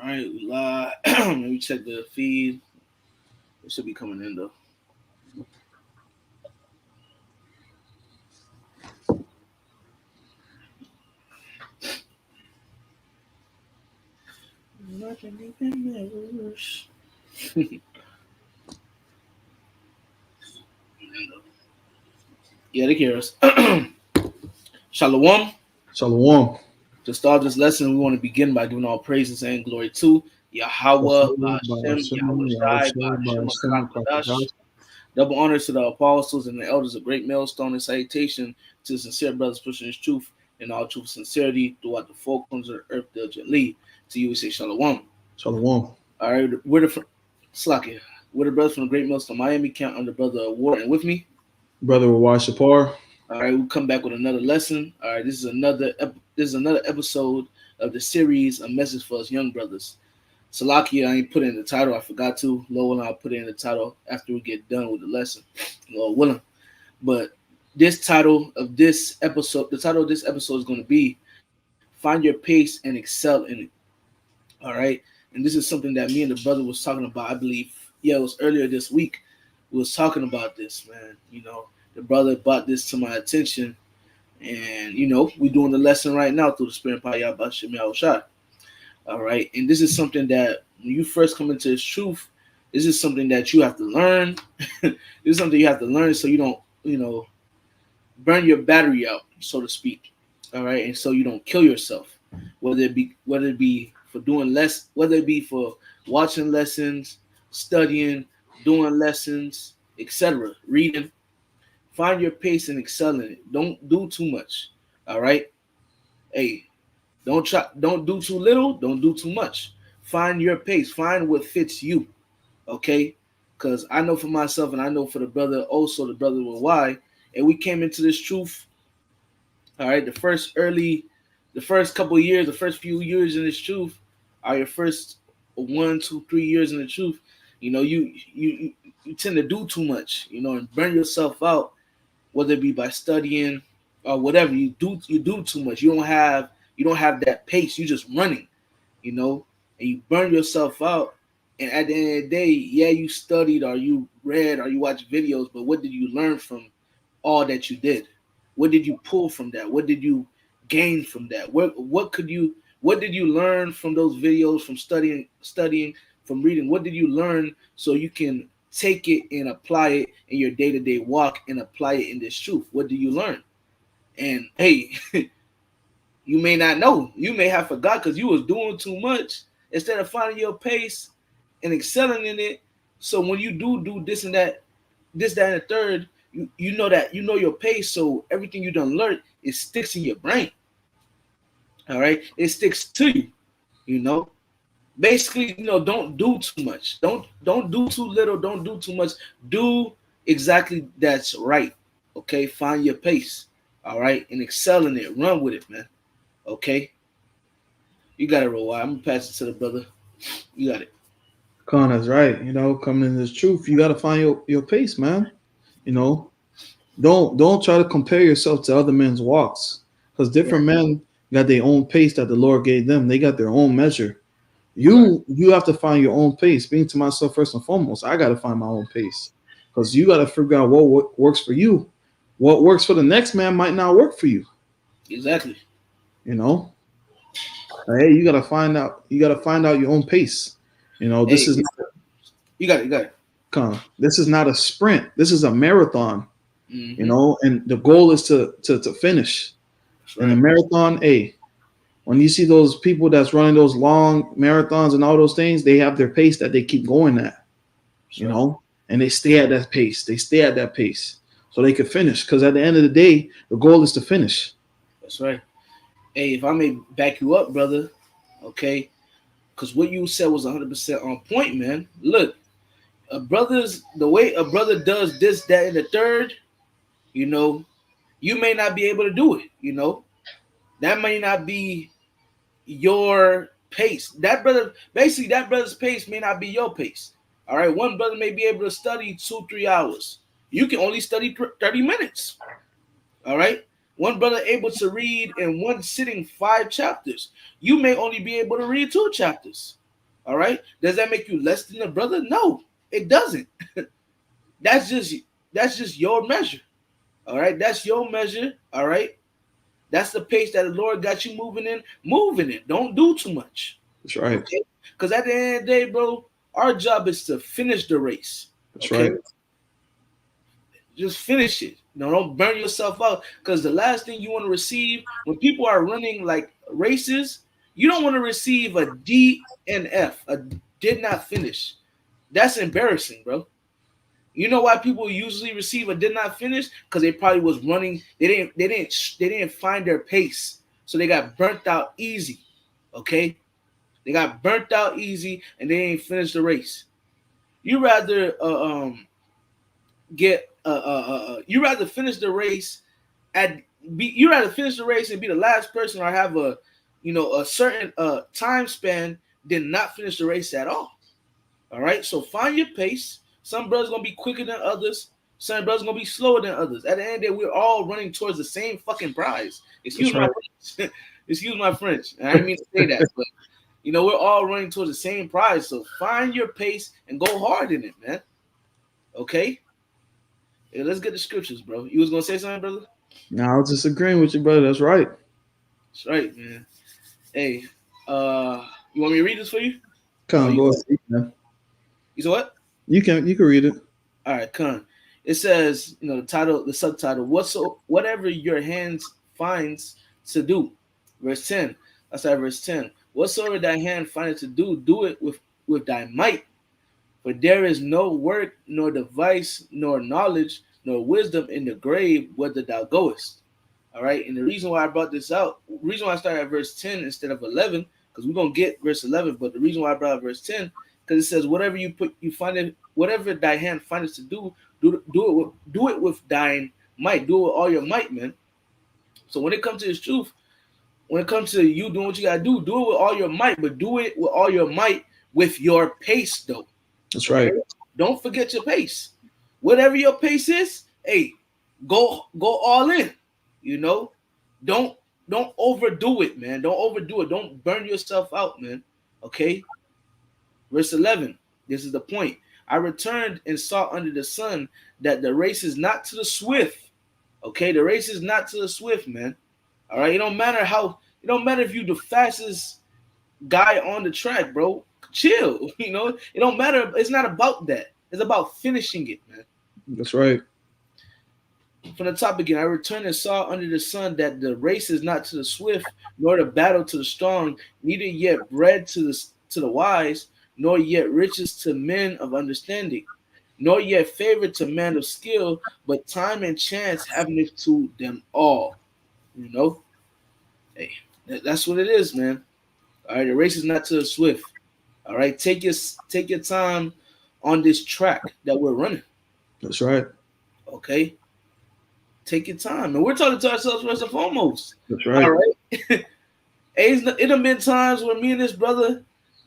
All right, we live. Let me check the feed. It should be coming in though. Nothing even matters. Yeah, they hear us. Shalom. Shalom. To start this lesson, we want to begin by giving all praises and glory to Yahweh, Hashem, Yahweh Shai, Hashem HaKadosh. Double honors to the apostles and the elders of Great Millstone, and salutation to the sincere brothers pushing his truth and all truth and sincerity throughout the four corners of the earth diligently. To you we say Shalom. Shalom. All right, we're the Slakia. We're the brothers from the Great Millstone Miami Camp under Brother Award, and with me, Brother Rawai Shapar. all right, we'll come back with another lesson. All right, this is another episode of the series, A Message for Us Young Brothers. Salakia, I ain't put in the title. I forgot to. Lord, I'll put it in the title after we get done with the lesson. Lord willing. But this title of this episode, the title of this episode is going to be Find Your Pace and Excel in It. All right. And this is something that me and the brother was talking about. I believe, it was earlier this week. We was talking about this, man. The brother brought this to my attention. And, we're doing the lesson right now through the Spirit of Payah Bashem Yahushua. All right. And this is something that when you first come into this truth, this is something that you have to learn. This is something you have to learn so you don't, burn your battery out, so to speak. All right. And so you don't kill yourself, whether it be for doing less, whether it be for watching lessons, studying, doing lessons, etc., reading. Find your pace and excel in it. Don't do too much. All right. Hey, don't do too little, don't do too much. Find your pace, find what fits you. Okay? Because I know for myself and I know for the brother also, the brother with Y, and we came into this truth. All right, the first couple of years, the first few years in this truth are your first 1, 2, 3 years in the truth. You tend to do too much, and burn yourself out, whether it be by studying or whatever. You do too much. You don't have that pace. You're just running, and you burn yourself out. And at the end of the day, yeah, you studied or you read or you watched videos, but what did you learn from all that you did? What did you pull from that? What did you gain from that? What did you learn from those videos, from studying, from reading? What did you learn so you can take it and apply it in your day-to-day walk and apply it in this truth? What do you learn? And hey, you may not know. You may have forgot because you was doing too much instead of finding your pace and excelling in it. So when you do this and that, and the third, you know your pace. So everything you done learned, it sticks in your brain. All right, it sticks to you. Basically, don't do too much. Don't do too little. Don't do too much. Do exactly that's right. Okay, find your pace. All right, and excel in it. Run with it, man. Okay, you got it, Roy. I'm gonna pass it to the brother. You got it. Khan is right. Coming in this truth, you got to find your pace, man. Don't try to compare yourself to other men's walks, because different men got their own pace that the Lord gave them. They got their own measure. You have to find your own pace. Being to myself first and foremost, I got to find my own pace, because you got to figure out what works for you. What works for the next man might not work for you. Exactly. Hey, you got to find out. You got to find out your own pace. This is not, you got it. This is not a sprint. This is a marathon. Mm-hmm. And the goal is to finish. Right. In a marathon, when you see those people that's running those long marathons and all those things, they have their pace that they keep going at, and they stay at that pace. So they can finish, because at the end of the day, the goal is to finish. That's right. Hey, if I may back you up, brother, okay, because what you said was 100% on point, man. Look, the way a brother does this, that, and the third, you may not be able to do it. That may not be your pace. That brother's pace may not be your pace. All right, one brother may be able to study 2-3 hours. You can only study 30 minutes. All right, one brother able to read in one sitting 5 chapters. You may only be able to read 2 chapters. All right. Does that make you less than a brother? No, it doesn't. that's just your measure. All right. That's your measure. All right. That's the pace that the Lord got you moving in. Moving it. Don't do too much. That's right. Okay. Because at the end of the day, bro, our job is to finish the race. That's okay? right. Just finish it. No, don't burn yourself out. Because the last thing you want to receive when people are running like races, you don't want to receive a DNF, a did not finish. That's embarrassing, bro. You know why people usually receive a did not finish? Because they probably was running. They didn't find their pace, so they got burnt out easy. Okay, they got burnt out easy, and they ain't finished the race. You rather you rather finish the race you rather finish the race and be the last person or have a certain time span than not finish the race at all. All right, so find your pace. Some brothers gonna be quicker than others. Some brothers gonna be slower than others. At the end of the day, we're all running towards the same fucking prize. Excuse my French. Excuse my French. I didn't mean to say that, but we're all running towards the same prize. So find your pace and go hard in it, man. Okay. Hey, let's get the scriptures, bro. You was gonna say something, brother? No, I was just agreeing with you, brother. That's right. That's right, man. Hey, you want me to read this for you? Come on, go ahead. You said what? You can read it. All right, come. It says, the subtitle, whatever your hands finds to do. Verse 10. That's verse 10. Whatsoever thy hand findeth to do, do it with thy might. For there is no work, nor device, nor knowledge, nor wisdom in the grave whither thou goest. All right. And the reason why I brought this out, the reason why I started at verse 10 instead of 11, because we're going to get verse 11, but the reason why I brought out verse 10, because it says, whatever whatever thy hand findeth to do, do it with thine might. Do it with all your might, man. So when it comes to this truth, when it comes to you doing what you got to do it with all your might, but do it with all your might with your pace, though. That's right. Don't forget your pace. Whatever your pace is, hey, go all in. Don't overdo it, man. Don't overdo it. Don't burn yourself out, man. Okay. Verse 11. This is the point. I returned and saw under the sun that the race is not to the swift. Okay, the race is not to the swift, man. All right. It don't matter if you the fastest guy on the track, bro. Chill. It don't matter. It's not about that. It's about finishing it, man. That's right. From the top again, I returned and saw under the sun that the race is not to the swift, nor the battle to the strong, neither yet bread to the wise, nor yet riches to men of understanding, nor yet favor to men of skill, but time and chance happeneth to them all. Hey, that's what it is, man. All right, the race is not to the swift. All right, take your time on this track that we're running. That's right. Okay, take your time, and we're talking to ourselves first and foremost. That's right. All right. Hey, it have been times where me and this brother,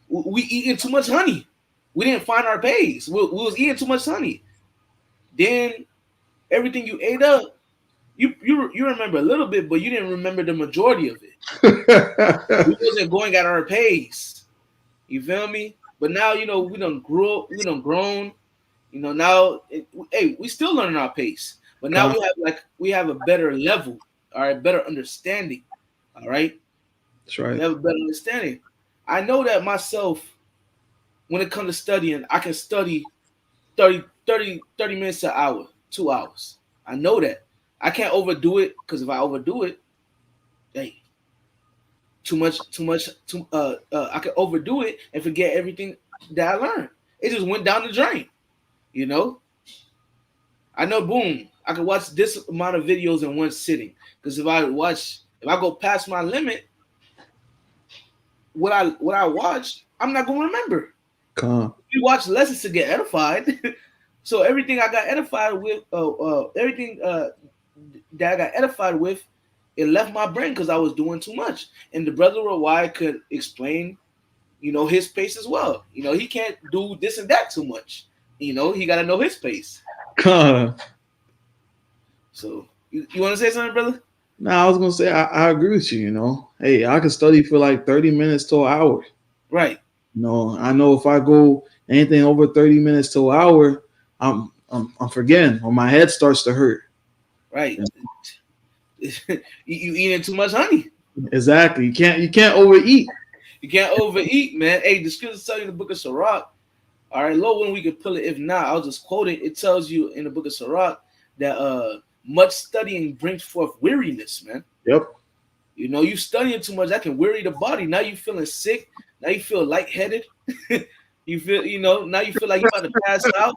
we eating too much honey. We didn't find our pace. We was eating too much honey. Then everything you ate up, you remember a little bit, but you didn't remember the majority of it. We wasn't going at our pace. You feel me? But now, we done grew up, we done grown. Now, we still learning our pace. But now we have a better level, all right, better understanding, all right? That's right. We have a better understanding. I know that myself, when it comes to studying, I can study 30 minutes to an hour, 2 hours. I know that. I can't overdo it, because if I overdo it, hey, I could overdo it and forget everything that I learned. It just went down the drain. I know, boom, I could watch this amount of videos in one sitting. Because if I go past my limit, what I watched, I'm not gonna remember. You watch lessons to get edified. So everything I got edified with, everything that I got edified with, it left my brain because I was doing too much. And the brother Rawai could explain, his pace as well. He can't do this and that too much. He got to know his pace. So you want to say something, brother? No, I was gonna say I agree with you. Hey, I could study for like 30 minutes to an hour. Right. No, I know if I go anything over 30 minutes to an hour, I'm forgetting, or my head starts to hurt. Right. You eating too much honey. Exactly. You can't overeat. You can't overeat, man. Hey, the scriptures tell you in the book of Sirach. All right, low when we could pull it. If not, I'll just quote it. It tells you in the book of Sirach that much studying brings forth weariness, man. Yep. You know, you studying too much, that can weary the body. Now you feeling sick. Now you feel lightheaded. You feel, now you feel like you about to pass out.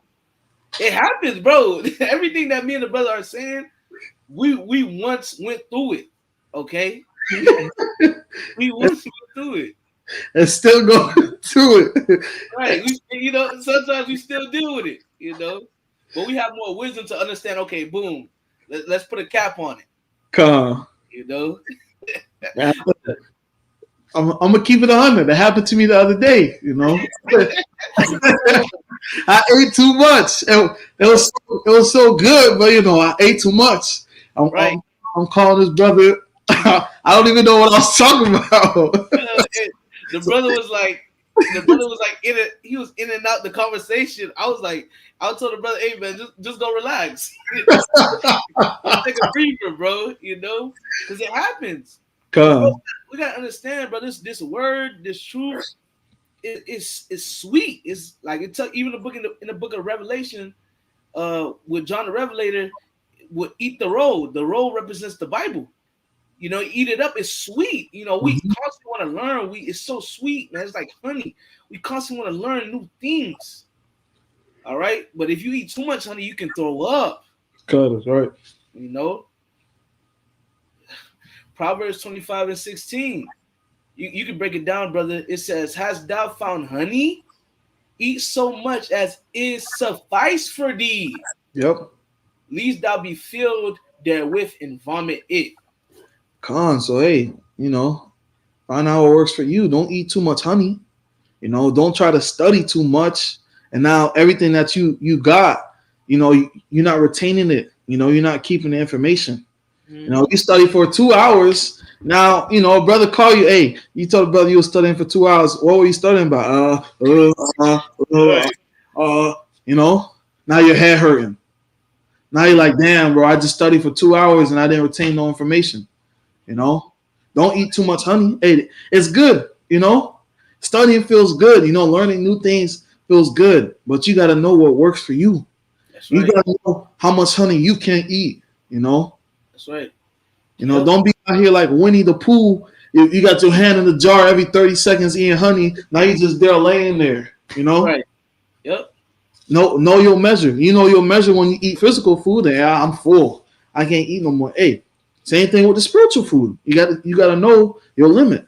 It happens, bro. Everything that me and the brother are saying, we once went through it. Okay, we once went through it. And still going through it. Right. Sometimes we still deal with it. But we have more wisdom to understand, okay, boom, let's put a cap on it. Come. You know? I'm gonna keep it 100. That happened to me the other day. I ate too much. It was so good, but I ate too much. Right. I'm calling this brother. I don't even know what I was talking about. The brother was like he was in and out the conversation. I told the brother, hey man, just go relax. Just take a breather, bro, because it happens. Bro, we gotta understand, bro, this word, this truth is sweet. It's like even in the book of Revelation, with John the Revelator would eat the roll. The roll represents the Bible. Eat it up. It's sweet. We constantly want to learn. It's so sweet, man. It's like honey. We constantly want to learn new things. All right, but if you eat too much honey, you can throw up. That's right. Proverbs 25:16. You can break it down, brother. It says, "Hast thou found honey? Eat so much as is suffice for thee. Yep. Lest thou be filled therewith and vomit it." So hey, find out what works for you. Don't eat too much honey. Don't try to study too much. And now everything that you got, you're not retaining it. You're not keeping the information. You study for 2 hours. Now, a brother call you. Hey, you told the brother you were studying for 2 hours. What were you studying about? Now your head hurting. Now you're like, damn, bro, I just studied for 2 hours and I didn't retain no information. Don't eat too much honey. Hey, it's good. Studying feels good. Learning new things feels good, but you got to know what works for you. That's right. You got to know how much honey you can eat. That's right. Don't be out here like Winnie the Pooh. You got your hand in the jar every 30 seconds eating honey. Now you just there laying there. Right. Yep. Know your measure. Your measure when you eat physical food. And I'm full. I can't eat no more. Hey, same thing with the spiritual food. You got to know your limit.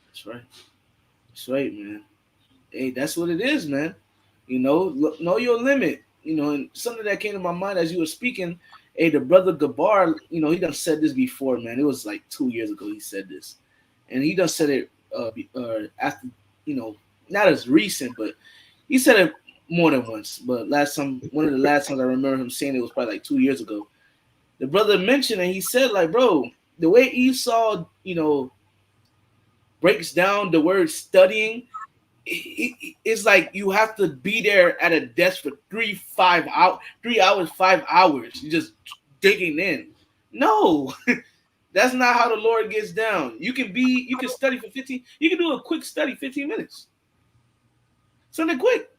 That's right. That's right, man. Hey, that's what it is, man. Know your limit. And something that came to my mind as you were speaking. Hey, the brother Gabar, he done said this before, man. It was like 2 years ago he said this, and he done said it after, not as recent, but he said it more than once. But one of the last times I remember him saying it was probably like 2 years ago. The brother mentioned and he said, like, bro, the way Esau, breaks down the word studying, it's like you have to be there at a desk for 3 hours, 5 hours. You just digging in. No, that's not how the Lord gets down. You can study for 15. You can do a quick study, 15 minutes. Something quick.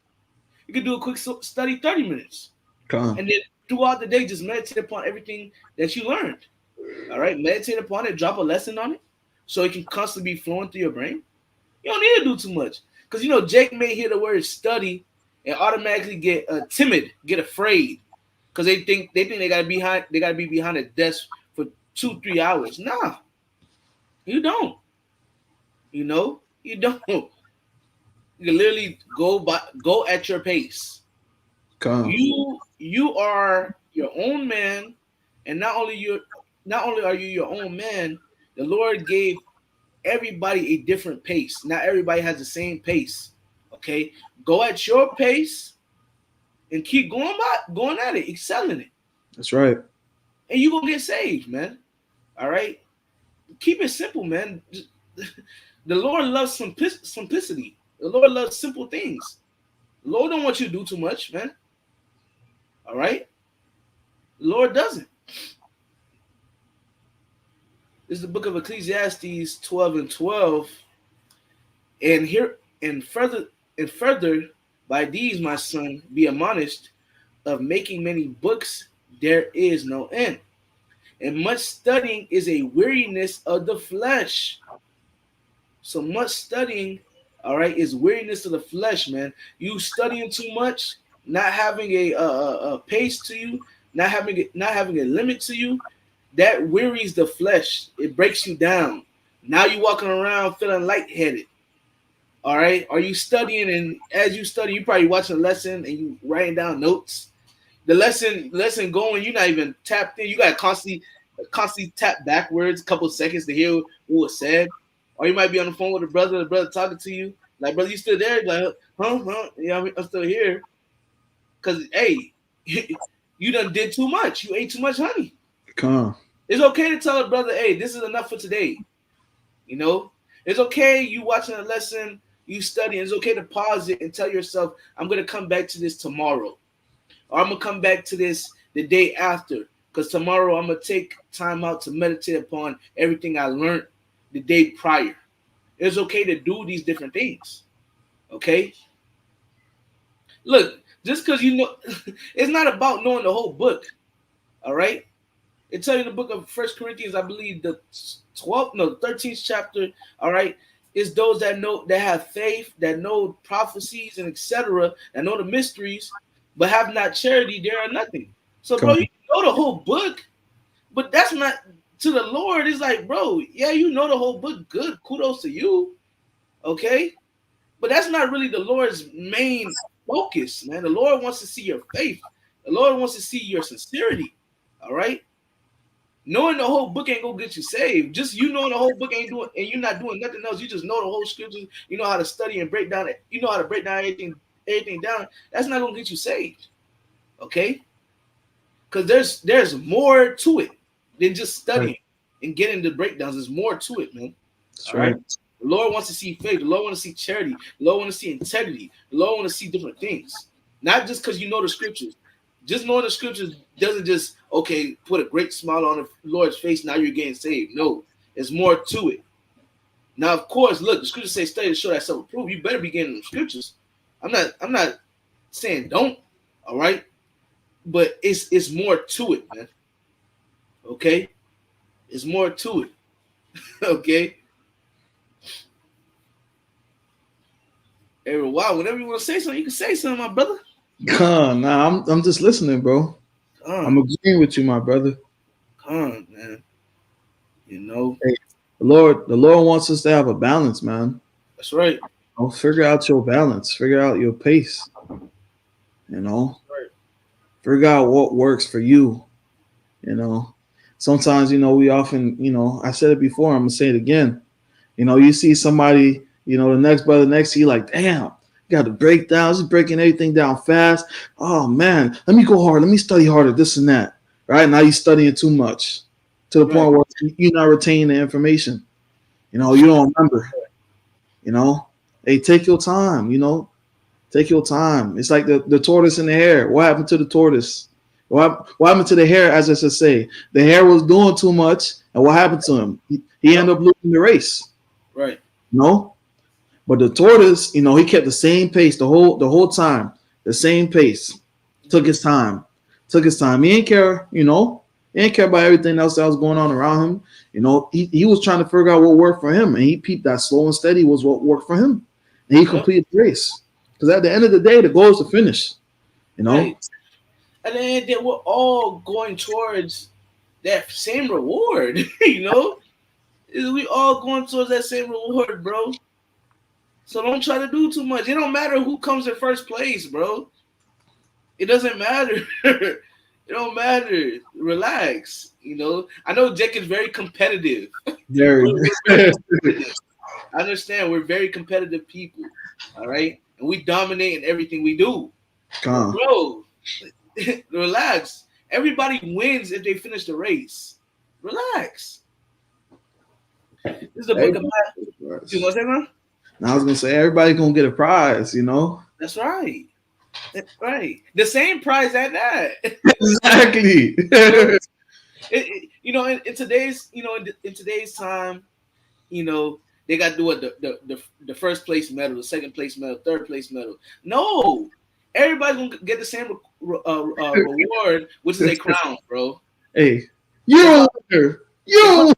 You can do a quick study, 30 minutes. And then throughout the day, just meditate upon everything that you learned. All right, meditate upon it, drop a lesson on it, so it can constantly be flowing through your brain. You don't need to do too much. Because, Jake may hear the word study and automatically get timid, get afraid. Because they think they gotta be behind a desk for 2-3 hours. Nah. You don't. You don't. You can literally go at your pace. You are your own man, and not only are you your own man, the Lord gave everybody a different pace. Not everybody has the same pace. Okay, go at your pace and keep going at it, excelling it. That's right. And you're gonna get saved, man. All right, keep it simple, man. The Lord loves simplicity. The Lord loves simple things. The Lord don't want you to do too much, man. All right? The Lord doesn't. This is the book of Ecclesiastes 12 and 12. And here and further by these, my son, be admonished of making many books, there is no end. And much studying is a weariness of the flesh. So much studying, all right, is weariness of the flesh, man. You studying too much, not having a pace to you, not having a limit to you, that wearies the flesh. It breaks you down. Now you walking around feeling lightheaded. All right. Are you studying? And as you study, you probably watching a lesson and you writing down notes. The lesson going, you're not even tapped in. You got to constantly tap backwards a couple of seconds to hear what was said. Or you might be on the phone with the brother talking to you. Like, brother, you still there? Like, huh? Yeah, I'm still here. Because, hey, you done did too much. You ate too much honey. Come on. It's okay to tell a brother, hey, this is enough for today. You know? It's okay you watching a lesson, you studying. It's okay to pause it and tell yourself, I'm going to come back to this tomorrow. Or I'm going to come back to this the day after. Because tomorrow I'm going to take time out to meditate upon everything I learned the day prior. It's okay to do these different things. Okay? Look, just because you know, it's not about knowing the whole book. All right? It tells you in the book of 1 Corinthians, I believe the 13th chapter, all right, is those that have faith, that know prophecies and etc., that know the mysteries, but have not charity, they are nothing. So, bro, you know the whole book, but that's not to the Lord. It's like, bro, yeah, you know the whole book. Good. Kudos to you. Okay? But that's not really the Lord's main focus, man. The Lord wants to see your faith. The Lord wants to see your sincerity. All right? Knowing the whole book ain't gonna get you saved. Just you knowing the whole book ain't doing, and you're not doing nothing else. You just know the whole scriptures. You know how to study and break down it. You know how to break down everything down. That's not gonna get you saved. Okay? Because there's more to it than just studying and getting the breakdowns. There's more to it, man. That's right. The Lord wants to see faith. The Lord wants to see charity. The Lord wants to see integrity. The Lord wants to see different things. Not just because you know the scriptures. Just knowing the scriptures doesn't just, okay, put a great smile on the Lord's face. Now you're getting saved. No, there's more to it. Now, of course, look, the scriptures say study to show thyself approved. You better be getting the scriptures. I'm not saying don't, all right? But it's more to it, man. Okay? It's more to it. Okay? Every while, whenever you want to say something, you can say something, my brother. Nah, I'm just listening, bro. I'm agreeing with you, my brother. Man. You know, hey, the Lord wants us to have a balance, man. That's right. Figure out your balance. Figure out your pace. You know, figure out what works for you. You know, sometimes, we often, I said it before, I'm gonna say it again. You see somebody, the next brother next to you, like, damn. Got to break down. He's breaking everything down fast. Oh man, let me go hard. Let me study harder. This and that. Right now, you're studying too much to the point where you're not retaining the information. You don't remember. Hey, take your time. Take your time. It's like the tortoise and the hare. What happened to the tortoise? What happened to the hare? As I should say, the hare was doing too much, and what happened to him? He ended up losing the race. Right. But the tortoise, he kept the same pace the whole time. The same pace. Took his time. He didn't care, He didn't care about everything else that was going on around him. He was trying to figure out what worked for him. And he peeped that slow and steady was what worked for him. And he completed the race. Because at the end of the day, the goal is to finish. Right. And then we're all going towards that same reward, We all going towards that same reward, bro. So don't try to do too much. It don't matter who comes in first place, bro. It doesn't matter. It don't matter. Relax. I know Jake is very competitive. Very. I understand. We're very competitive people. All right. And we dominate in everything we do. Bro, relax. Everybody wins if they finish the race. Relax. This is a book of math. You want to say, man? And I was gonna say everybody's gonna get a prize, you know. That's right. That's right. The same prize at that. Exactly. In today's, in today's time, they got to do what the first place medal, the second place medal, third place medal. No, everybody's gonna get the same reward, which is a crown, bro. Hey, you're a winner. You're a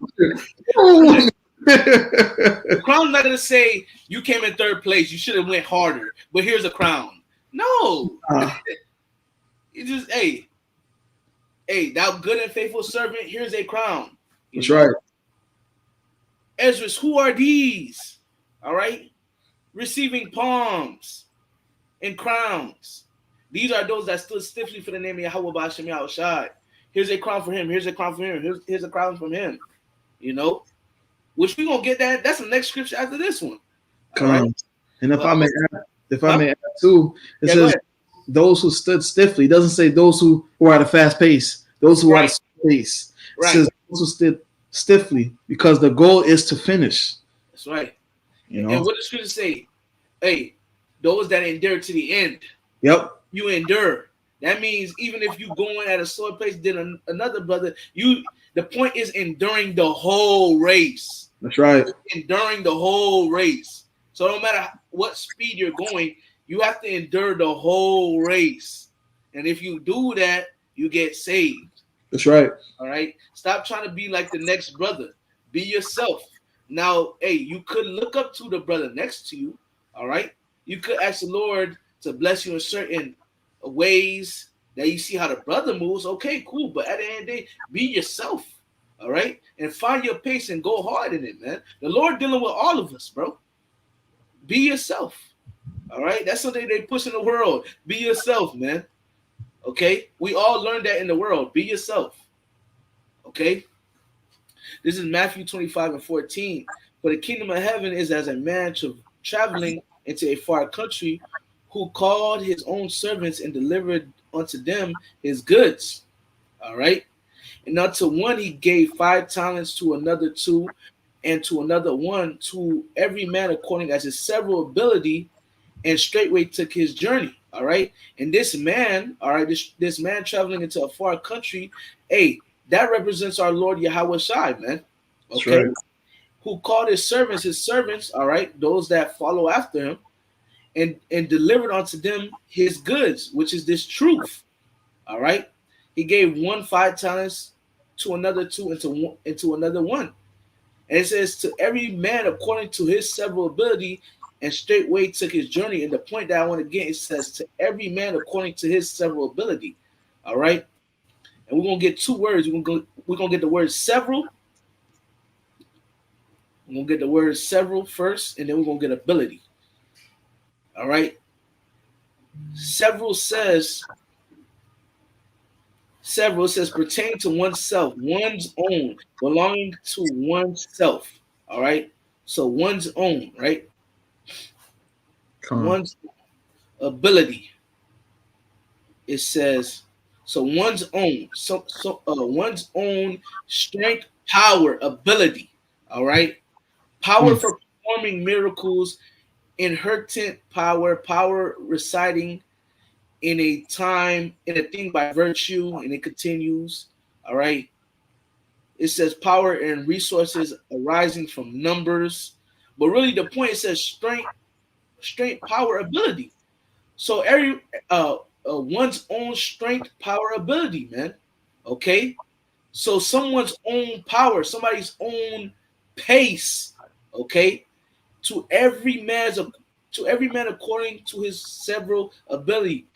winner. The crown's not gonna say you came in third place, you should have went harder, but here's a crown. No, it just hey, thou good and faithful servant, here's a crown. That's right. Esdras, who are these? All right, receiving palms and crowns. These are those that stood stiffly for the name of Yahweh B'Hashem Yahushai. Here's a crown for him. Here's a crown for him. Here's a crown from him. Which we gonna get that. That's the next scripture after this one. Right? And if I may add too, it says those who stood stiffly. It doesn't say those who are at a fast pace. Those who are at a pace. It says those who stood stiffly because the goal is to finish. That's right. And what does scripture say? Hey, those that endure to the end. Yep. You endure. That means even if you going at a slower pace than another brother, the point is enduring the whole race. That's right. Enduring the whole race. So no matter what speed you're going, you have to endure the whole race. And if you do that, you get saved. That's right. All right. Stop trying to be like the next brother. Be yourself. Now, hey, you could look up to the brother next to you. All right. You could ask the Lord to bless you in certain ways that you see how the brother moves. Okay, cool. But at the end of the day, be yourself. All right. And find your pace and go hard in it, man. The Lord dealing with all of us, bro. Be yourself. All right. That's something they push in the world. Be yourself, man. Okay. We all learned that in the world. Be yourself. Okay. This is Matthew 25:14. For the kingdom of heaven is as a man traveling into a far country, who called his own servants and delivered unto them his goods. All right. And unto one he gave 5 talents, to another 2, and to another 1, to every man according as his several ability, and straightway took his journey. All right. And this man, all right, this man traveling into a far country, hey, that represents our Lord Yahweh Shai, man. Okay. Right. Who called his servants, all right, those that follow after him, and delivered unto them his goods, which is this truth. All right. He gave 1 5 talents, to another 2, and to another 1. And it says to every man according to his several ability, and straightway took his journey. And the point that I want to get, it says to every man according to his several ability. All right. And we're gonna get 2 words. We're gonna get the word several. We're gonna get the word several first, and then we're gonna get ability. All right. Several says pertain to oneself, one's own, belonging to oneself. All right. So one's own, right? One's ability. It says so one's own, one's own strength, power, ability. All right. Power for performing miracles, inherent power residing in a thing by virtue, and it continues. All right. It says power and resources arising from numbers, but really the point, it says strength, power, ability. So every one's own strength, power, ability, man. Okay. So someone's own power, somebody's own pace. Okay. To every man according to his several ability,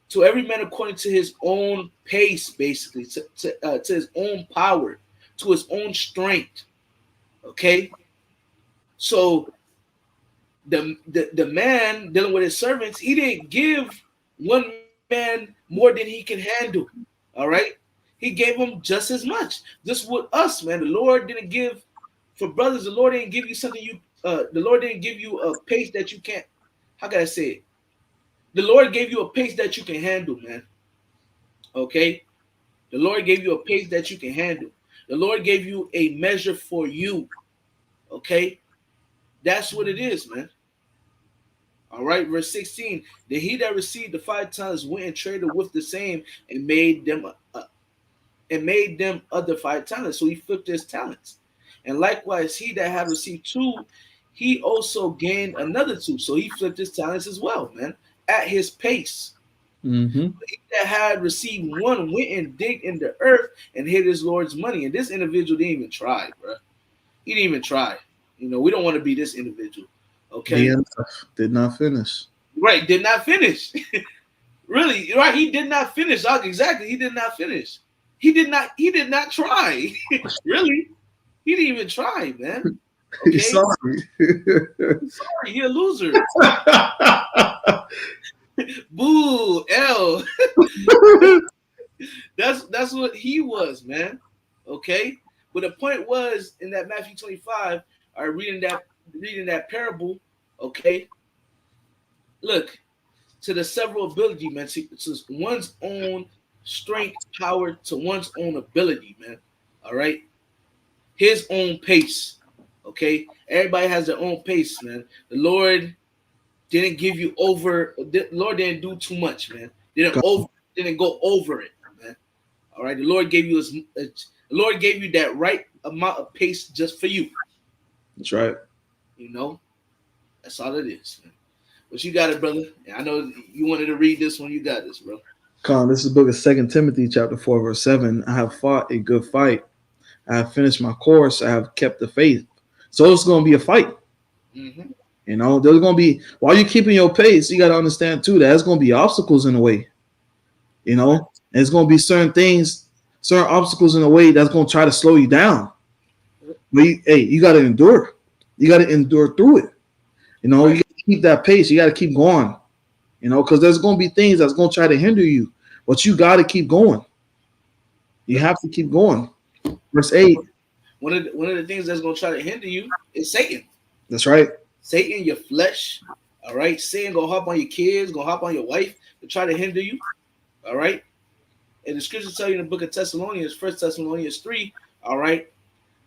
to every man according to his own pace, basically, to his own power, to his own strength. Okay. So the man dealing with his servants, he didn't give one man more than he can handle. All right. He gave him just as much. Just with us, man. The Lord didn't give for brothers. The Lord didn't give you something the Lord didn't give you a pace that you can't. How can I say it? The Lord gave you a pace that you can handle, man. Okay. The Lord gave you a pace that you can handle. The Lord gave you a measure for you. Okay. That's what it is, man. All right, verse 16. Then he that received the 5 talents went and traded with the same and made them other 5 talents. So he flipped his talents. And likewise, he that had received 2, he also gained another 2. So he flipped his talents as well, man, at his pace. Mm-hmm. He that had received 1 went and digged in the earth and hid his Lord's money. And this individual didn't even try, bro. He didn't even try. We don't want to be this individual. Okay. Did not finish. Right. Did not finish. Really. Right. He did not finish. Exactly. He did not finish. He did not try. Really. He didn't even try, man. Okay. Sorry. Sorry. He a loser. Boo. L. That's what he was, man. Okay. But the point was in that Matthew 25, reading that parable, okay. Look, to the several ability, man, to one's own strength, power, to one's own ability, man. All right. His own pace. Okay. Everybody has their own pace, man. The Lord didn't give you over. The Lord didn't do too much, man. Didn't go over it, man. All right. The Lord gave you that right amount of pace just for you. That's right. That's all it is, man. But you got it, brother. I know you wanted to read this one. You got this, bro. Come on, this is the book of 2 Timothy chapter 4, verse 7. I have fought a good fight. I have finished my course. I have kept the faith. So it's going to be a fight. Mm-hmm. There's going to be, while you're keeping your pace, you got to understand too that there's going to be obstacles in the way. And it's going to be certain obstacles in the way that's going to try to slow you down. But you got to endure. You got to endure through it. You got to keep that pace. You got to keep going. Because there's going to be things that's going to try to hinder you, but you got to keep going. You have to keep going. Verse 8. One of the things that's going to try to hinder you is Satan. That's right. Satan, your flesh. All right. Satan gonna hop on your kids, gonna hop on your wife to try to hinder you. All right. And the scriptures tell you in the book of Thessalonians, 1 Thessalonians 3. All right.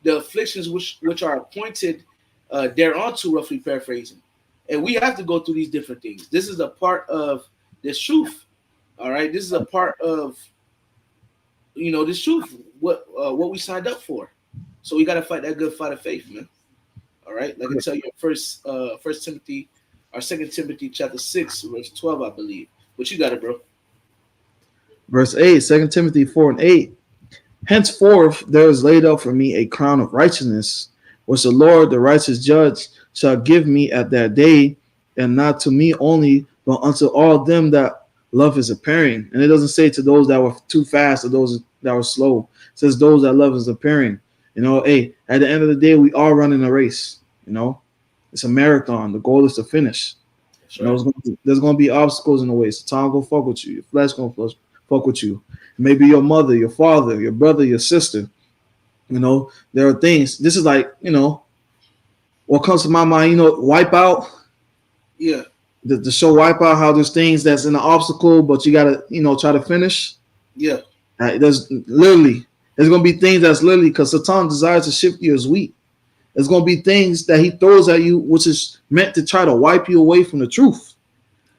The afflictions which are appointed thereunto, roughly paraphrasing. And we have to go through these different things. This is a part of this truth. All right. This is a part of this truth. What we signed up for. So we got to fight that good fight of faith, man. All right. Like I tell you, First Timothy, or 2 Timothy chapter 6, verse 12, I believe. But you got it, bro. Verse 8, 2 Timothy 4 and 8. Henceforth there is laid up for me a crown of righteousness, which the Lord, the righteous judge, shall give me at that day, and not to me only, but unto all them that love his appearing. And it doesn't say to those that were too fast or those that were slow. It says those that love his appearing. At the end of the day, we all running a race. It's a marathon. The goal is to finish. Right. There's going to be obstacles in the way. So time going to fuck with you. Your flesh going to fuck with you. Maybe your mother, your father, your brother, your sister. There are things. This is like, what comes to my mind, Wipeout. Yeah. The show Wipeout, how there's things that's an obstacle, but you got to, try to finish. Yeah. There's going to be things that's literally because Satan desires to shift you as wheat. There's going to be things that he throws at you, which is meant to try to wipe you away from the truth.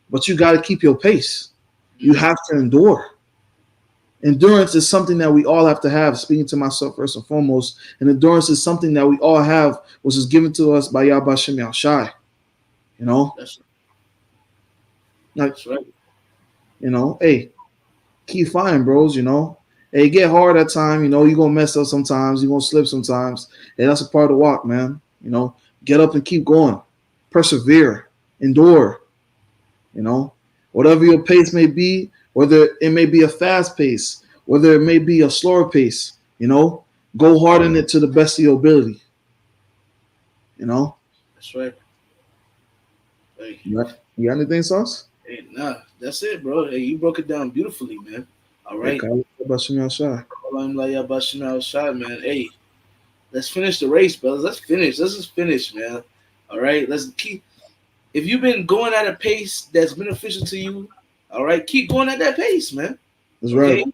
But you got to keep your pace. You have to endure. Endurance is something that we all have to have, speaking to myself first and foremost. And endurance is something that we all have, which is given to us by Yahweh Shem Yahushai. That's right. Hey, keep fighting, bros, Hey, get hard at time, you're going to mess up sometimes. You're going to slip sometimes. Hey, that's a part of the walk, man. Get up and keep going. Persevere. Endure. Whatever your pace may be, whether it may be a fast pace, whether it may be a slower pace, go hard in it to the best of your ability. That's right. Hey. You got anything, Sauce? Hey, nah, that's it, bro. Hey, you broke it down beautifully, man. All right. Man. Hey, let's finish the race, brothers. Let's just finish, man. All right. Let's keep. If you've been going at a pace that's beneficial to you, all right, keep going at that pace, man. That's right. Okay?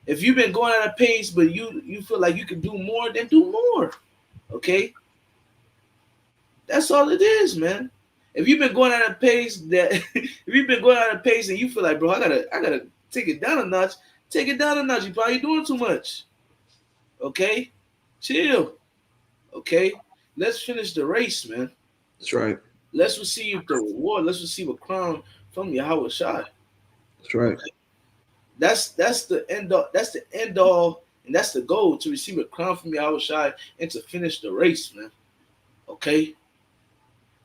If you've been going at a pace, but you feel like you can do more, then do more. Okay. That's all it is, man. If you've been going at a pace that if you've been going at a pace and you feel like, bro, I gotta take it down a notch, take it down a notch. You probably doing too much. Okay? Chill. Okay? Let's finish the race, man. That's right. Let's receive the reward. Let's receive a crown from Yahweh Shai. That's right. Okay? That's the end all. That's the end all, and that's the goal, to receive a crown from Yahweh Shai and to finish the race, man. Okay?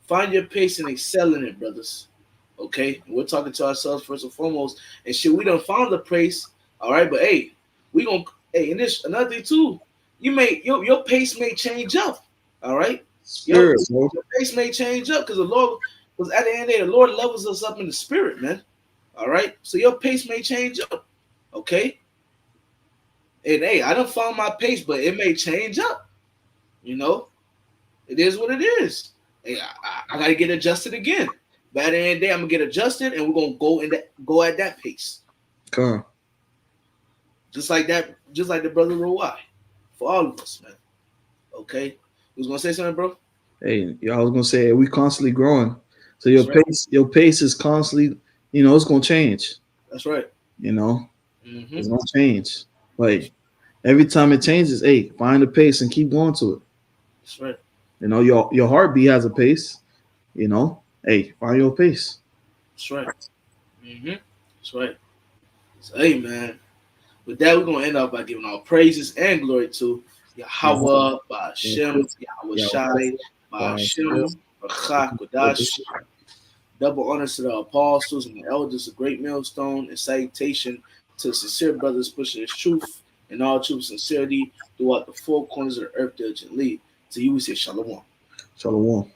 Find your pace and excel in it, brothers. Okay? And we're talking to ourselves first and foremost. And shit, we done found the pace. All right, but hey, we gonna and this another thing too. You may your pace may change up. All right, Spirit, bro. your pace may change up because the Lord, because at the end of the day, the Lord levels us up in the spirit, man. All right, so your pace may change up. Okay, and hey, I done found my pace, but it may change up. You know, it is what it is. Hey, I gotta get adjusted again. But at the end of the day, I'm gonna get adjusted, and we're gonna go at that pace. Come on. Just like that, just like the brother Rowai. For all of us, man. Okay? You was gonna say something, bro? Hey, I was gonna say we constantly growing. So your That's right. pace, your pace is constantly, it's gonna change. That's right. It's gonna change. Like every time it changes, hey, find a pace and keep going to it. That's right. Your heartbeat has a pace. Hey, find your pace. That's right. That's right. So hey, man. With that, we're gonna end up by giving all praises and glory to Yahweh, Ba'ashem, Yahweh Shai, Ba'ashem, B'chak, Kodash. Double honors to the apostles and the elders of Great Millstone, and salutation to the sincere brothers pushing his truth and all true sincerity throughout the four corners of the earth diligently. To you, we say Shalom. Shalom.